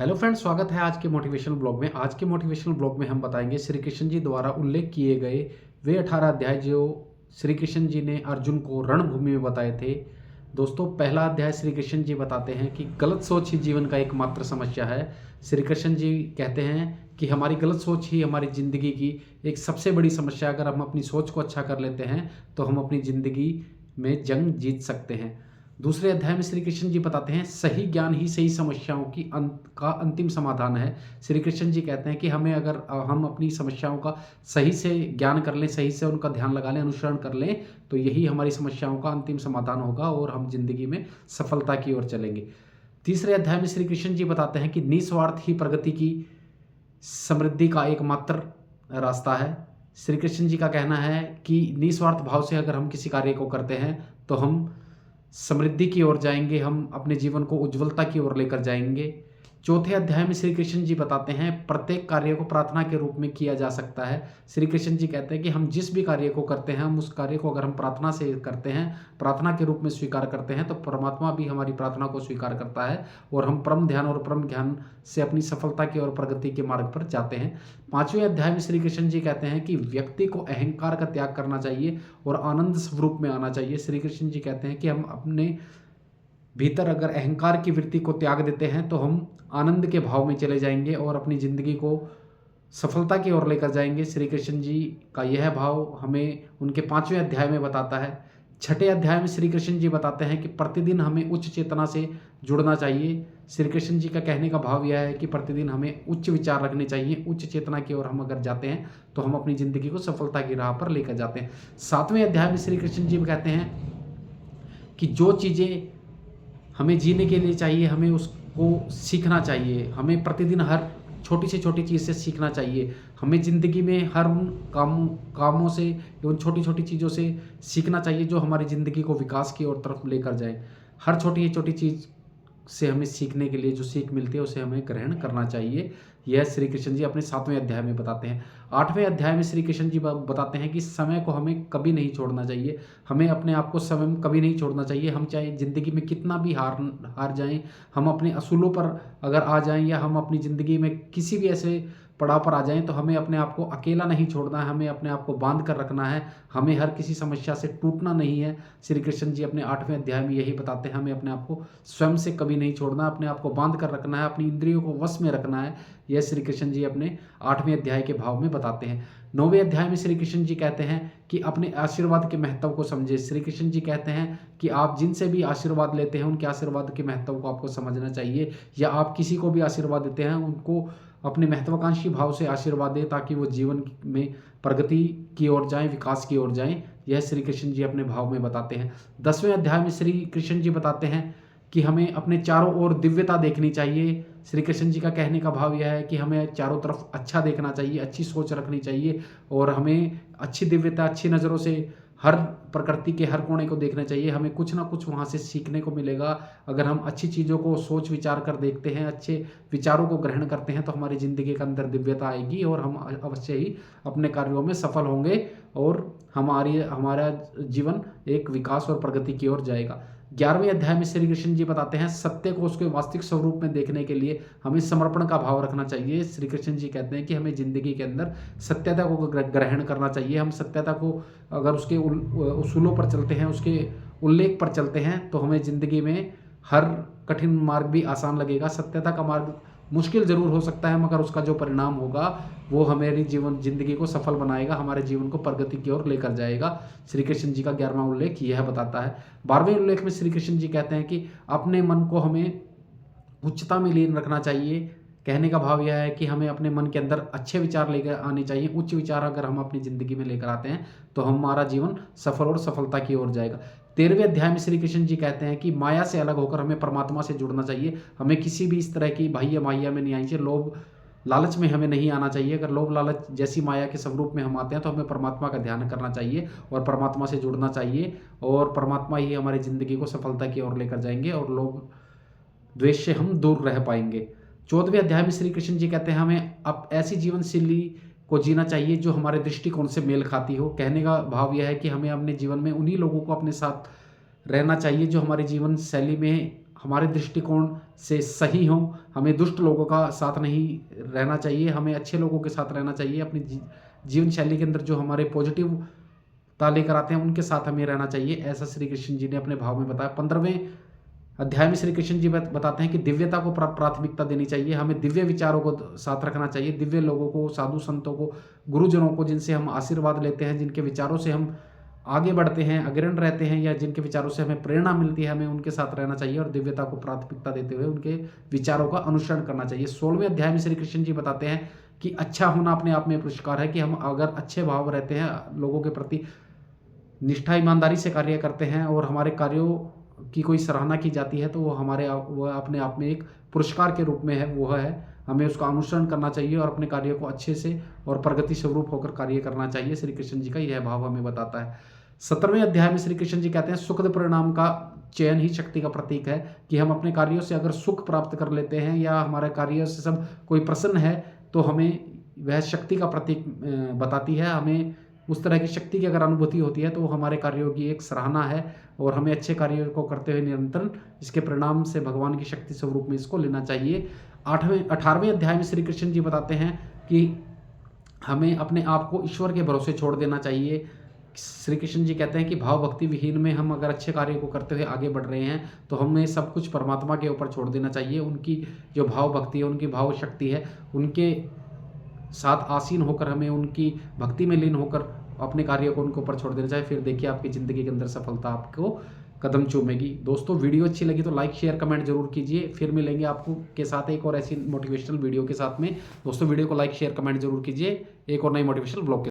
Hello friends, स्वागत है आज के मोटिवेशनल ब्लॉग में। आज के मोटिवेशनल ब्लॉग में हम बताएंगे श्री कृष्ण जी द्वारा उल्लेख किए गए वे 18 अध्याय जो श्री कृष्ण जी ने अर्जुन को रणभूमि में बताए थे। दोस्तों, पहला अध्याय श्री कृष्ण जी बताते हैं कि गलत सोच ही जीवन का एकमात्र समस्या है। श्री कृष्ण जी कहते हैं कि हमारी गलत सोच ही हमारी ज़िंदगी की एक सबसे बड़ी समस्या है। अगर हम अपनी सोच को अच्छा कर लेते हैं तो हम अपनी ज़िंदगी में जंग जीत सकते हैं। दूसरे अध्याय में श्री कृष्ण जी बताते हैं सही ज्ञान ही सही समस्याओं की का अंतिम समाधान है। श्री कृष्ण जी कहते हैं कि हमें अगर हम अपनी समस्याओं का सही से ज्ञान कर लें, सही से उनका ध्यान लगा लें, अनुसरण कर लें, तो यही हमारी समस्याओं का अंतिम समाधान होगा और हम जिंदगी में सफलता की ओर चलेंगे। तीसरे अध्याय में श्री कृष्ण जी बताते हैं कि निस्वार्थ ही प्रगति की समृद्धि का एकमात्र रास्ता है। श्री कृष्ण जी का कहना है कि निस्वार्थ भाव से अगर हम किसी कार्य को करते हैं तो हम समृद्धि की ओर जाएंगे, हम अपने जीवन को उज्ज्वलता की ओर लेकर जाएंगे। चौथे अध्याय में श्री कृष्ण जी बताते हैं प्रत्येक कार्य को प्रार्थना के रूप में किया जा सकता है। श्री कृष्ण जी कहते हैं कि हम जिस भी कार्य को करते हैं, हम उस कार्य को अगर हम प्रार्थना से करते हैं, प्रार्थना के रूप में स्वीकार करते हैं, तो परमात्मा भी हमारी प्रार्थना को स्वीकार करता है और हम परम ध्यान और परम ज्ञान से अपनी सफलता की और प्रगति के मार्ग पर जाते हैं। पांचवें अध्याय में श्री कृष्ण जी कहते हैं कि व्यक्ति को अहंकार का त्याग करना चाहिए और आनंद स्वरूप में आना चाहिए। श्री कृष्ण जी कहते हैं कि हम अपने भीतर अगर अहंकार की वृत्ति को त्याग देते हैं तो हम आनंद के भाव में चले जाएंगे और अपनी ज़िंदगी को सफलता की ओर लेकर जाएंगे। श्री कृष्ण जी का यह भाव हमें उनके पांचवें अध्याय में बताता है। छठे अध्याय में श्री कृष्ण जी बताते हैं कि प्रतिदिन हमें उच्च चेतना से जुड़ना चाहिए। श्री कृष्ण जी का कहने का भाव यह है कि प्रतिदिन हमें उच्च विचार रखने चाहिए, उच्च चेतना की ओर हम अगर जाते हैं तो हम अपनी ज़िंदगी को सफलता की राह पर लेकर जाते हैं। सातवें अध्याय में श्री कृष्ण जी कहते हैं कि जो चीज़ें हमें जीने के लिए चाहिए, हमें उसको सीखना चाहिए। हमें प्रतिदिन हर छोटी से छोटी चीज़ से सीखना चाहिए। हमें ज़िंदगी में हर उन कामों से, उन छोटी छोटी चीज़ों से सीखना चाहिए जो हमारी ज़िंदगी को विकास की ओर तरफ लेकर जाए। हर छोटी छोटी चीज़ से हमें सीखने के लिए जो सीख मिलती है उसे हमें ग्रहण करना चाहिए। यह श्री कृष्ण जी अपने सातवें अध्याय में बताते हैं। आठवें अध्याय में श्री कृष्ण जी बताते हैं कि समय को हमें कभी नहीं छोड़ना चाहिए। हमें अपने आप को समय में कभी नहीं छोड़ना चाहिए। हम चाहे ज़िंदगी में कितना भी हार जाएं, हम अपने असूलों पर अगर आ जाएं या हम अपनी ज़िंदगी में किसी भी ऐसे पड़ाव पर आ जाएं तो हमें अपने आप को अकेला नहीं छोड़ना है, हमें अपने आप को बांध कर रखना है। हमें हर किसी समस्या से टूटना नहीं है। श्री कृष्ण जी अपने आठवें अध्याय में यही बताते हैं, हमें अपने आप को स्वयं से कभी नहीं छोड़ना, अपने आप को बांध कर रखना है, अपनी इंद्रियों को वश में रखना है। यह श्री कृष्ण जी अपने आठवें अध्याय के भाव में बताते हैं। नौवें अध्याय में श्री कृष्ण जी कहते हैं कि अपने आशीर्वाद के महत्व को समझे। श्री कृष्ण जी कहते हैं कि आप जिनसे भी आशीर्वाद लेते हैं उनके आशीर्वाद के महत्व को आपको समझना चाहिए, या आप किसी को भी आशीर्वाद देते हैं उनको अपने महत्वाकांक्षी भाव से आशीर्वाद दें ताकि वो जीवन में प्रगति की ओर जाएं, विकास की ओर जाएं। यह श्री कृष्ण जी अपने भाव में बताते हैं। 10वें अध्याय में श्री कृष्ण जी बताते हैं कि हमें अपने चारों ओर दिव्यता देखनी चाहिए। श्री कृष्ण जी का कहने का भाव यह है कि हमें चारों तरफ अच्छा देखना चाहिए, अच्छी सोच रखनी चाहिए और हमें अच्छी दिव्यता, अच्छी नज़रों से हर प्रकृति के हर कोने को देखना चाहिए। हमें कुछ ना कुछ वहाँ से सीखने को मिलेगा। अगर हम अच्छी चीज़ों को सोच विचार कर देखते हैं, अच्छे विचारों को ग्रहण करते हैं तो हमारी ज़िंदगी के अंदर दिव्यता आएगी और हम अवश्य ही अपने कार्यों में सफल होंगे और हमारा जीवन एक विकास और प्रगति की ओर जाएगा। 11वें अध्याय में श्री कृष्ण जी बताते हैं सत्य को उसके वास्तविक स्वरूप में देखने के लिए हमें समर्पण का भाव रखना चाहिए। श्री कृष्ण जी कहते हैं कि हमें ज़िंदगी के अंदर सत्यता को ग्रहण करना चाहिए। हम सत्यता को अगर उसके उसूलों पर चलते हैं, उसके उल्लेख पर चलते हैं, तो हमें ज़िंदगी में हर कठिन मार्ग भी आसान लगेगा। सत्यता का मार्ग मुश्किल ज़रूर हो सकता है मगर उसका जो परिणाम होगा वो हमारी ज़िंदगी को सफल बनाएगा, हमारे जीवन को प्रगति की ओर लेकर जाएगा। श्री कृष्ण जी का 11वां उल्लेख यह बताता है। 12वें उल्लेख में श्री कृष्ण जी कहते हैं कि अपने मन को हमें उच्चता में लीन रखना चाहिए। कहने का भाव यह है कि हमें अपने मन के अंदर अच्छे विचार लेकर आने चाहिए। उच्च विचार अगर हम अपनी ज़िंदगी में लेकर आते हैं तो हमारा जीवन सफल और सफलता की ओर जाएगा। 13वें अध्याय में श्री कृष्ण जी कहते हैं कि माया से अलग होकर हमें परमात्मा से जुड़ना चाहिए। हमें किसी भी इस तरह की बाह्य माया में नहीं आनी चाहिए, लोभ लालच में हमें नहीं आना चाहिए। अगर लोभ लालच जैसी माया के स्वरूप में हम आते हैं तो हमें परमात्मा का ध्यान करना चाहिए और परमात्मा से जुड़ना चाहिए और परमात्मा ही हमारी ज़िंदगी को सफलता की ओर लेकर जाएंगे और लोभ द्वेष से हम दूर रह पाएंगे। 14वें अध्याय में श्री कृष्ण जी कहते हैं हमें अब ऐसी जीवन शैली को जीना चाहिए जो हमारे दृष्टिकोण से मेल खाती हो। कहने का भाव यह है कि हमें अपने जीवन में उन्हीं लोगों को अपने साथ रहना चाहिए जो हमारी जीवन शैली में हमारे दृष्टिकोण से सही हों। हमें दुष्ट लोगों का साथ नहीं रहना चाहिए, हमें अच्छे लोगों के साथ रहना चाहिए। अपनी जीवन शैली के अंदर जो हमारे पॉजिटिवता लेकर आते हैं उनके साथ हमें रहना चाहिए, ऐसा श्री कृष्ण जी ने अपने भाव में बताया। 15वें अध्याय में श्री कृष्ण जी बताते हैं कि दिव्यता को प्राथमिकता देनी चाहिए, हमें दिव्य विचारों को साथ रखना चाहिए, दिव्य लोगों को, साधु संतों को, गुरुजनों को, जिनसे हम आशीर्वाद लेते हैं, जिनके विचारों से हम आगे बढ़ते हैं, अग्रणी रहते हैं, या जिनके विचारों से हमें प्रेरणा मिलती है, हमें उनके साथ रहना चाहिए और दिव्यता को प्राथमिकता देते हुए उनके विचारों का अनुसरण करना चाहिए। 16वें अध्याय में श्री कृष्ण जी बताते हैं कि अच्छा होना अपने आप में पुरस्कार है, कि हम अगर अच्छे भाव रहते हैं, लोगों के प्रति निष्ठा ईमानदारी से कार्य करते हैं और हमारे कार्यों की कोई सराहना की जाती है, तो वह अपने आप में एक पुरस्कार के रूप में है, वो है हमें उसका अनुसरण करना चाहिए और अपने कार्यों को अच्छे से और प्रगति स्वरूप होकर कार्य करना चाहिए। श्री कृष्ण जी का यह भाव हमें बताता है। 17वें अध्याय में श्री कृष्ण जी कहते हैं सुखद परिणाम का चयन ही शक्ति का प्रतीक है, कि हम अपने कार्यों से अगर सुख प्राप्त कर लेते हैं या हमारे कार्यों से सब कोई प्रसन्न है, तो हमें वह शक्ति का प्रतीक बताती है। हमें उस तरह की शक्ति की अगर अनुभूति होती है तो वो हमारे कार्यों की एक सराहना है और हमें अच्छे कार्यों को करते हुए निरंतर इसके परिणाम से भगवान की शक्ति स्वरूप में इसको लेना चाहिए। 18वें अध्याय में श्री कृष्ण जी बताते हैं कि हमें अपने आप को ईश्वर के भरोसे छोड़ देना चाहिए। श्री कृष्ण जी कहते हैं कि भाव भक्ति विहीन में हम अगर अच्छे कार्यों को करते हुए आगे बढ़ रहे हैं तो हमें सब कुछ परमात्मा के ऊपर छोड़ देना चाहिए। उनकी जो भाव भक्ति है, उनकी भाव शक्ति है, उनके साथ आसीन होकर हमें उनकी भक्ति में लीन होकर अपने कार्यों को उनके ऊपर छोड़ देना चाहिए। फिर देखिए आपकी ज़िंदगी के अंदर सफलता आपको कदम चूमेगी। दोस्तों वीडियो अच्छी लगी तो लाइक शेयर कमेंट जरूर कीजिए। फिर मिलेंगे आपको के साथ एक और ऐसी मोटिवेशनल वीडियो के साथ में। दोस्तों वीडियो को लाइक शेयर कमेंट जरूर कीजिए एक और नई मोटिवेशनल ब्लॉग के